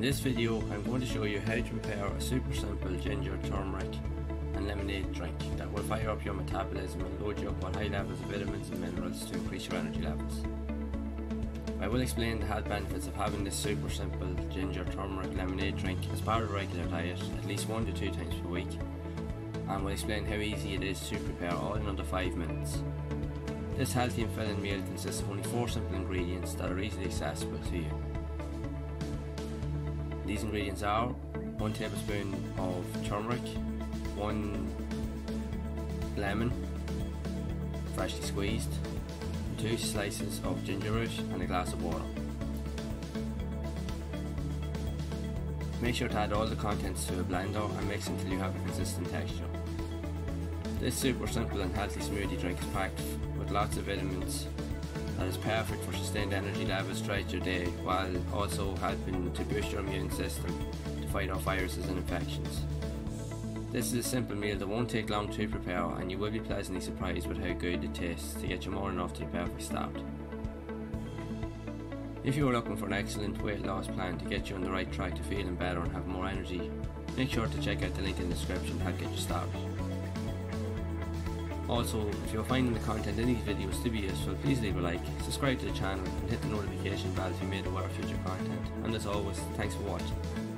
this video I'm going to show you how to prepare a super simple ginger, turmeric and lemonade drink that will fire up your metabolism and load you up on high levels of vitamins and minerals to increase your energy levels. I will explain the health benefits of having this super simple ginger, turmeric, lemonade drink as part of a regular diet at least 1 to 2 times per week, and will explain how easy it is to prepare all in under 5 minutes. This healthy and filling meal consists of only 4 simple ingredients that are easily accessible to you. These ingredients are 1 tablespoon of turmeric, 1 lemon, freshly squeezed, 2 slices of ginger root and a glass of water. Make sure to add all the contents to a blender and mix until you have a consistent texture. This super simple and healthy smoothie drink is packed with lots of vitamins that is perfect for sustained energy levels throughout your day, while also helping to boost your immune system to fight off viruses and infections. This is a simple meal that won't take long to prepare, and you will be pleasantly surprised with how good it tastes to get you more than off to the perfect start. If you are looking for an excellent weight loss plan to get you on the right track to feeling better and have more energy, make sure to check out the link in the description to help get you started. Also, if you're finding the content in these videos to be useful, please leave a like, subscribe to the channel and hit the notification bell to be made aware of future content. And as always, thanks for watching.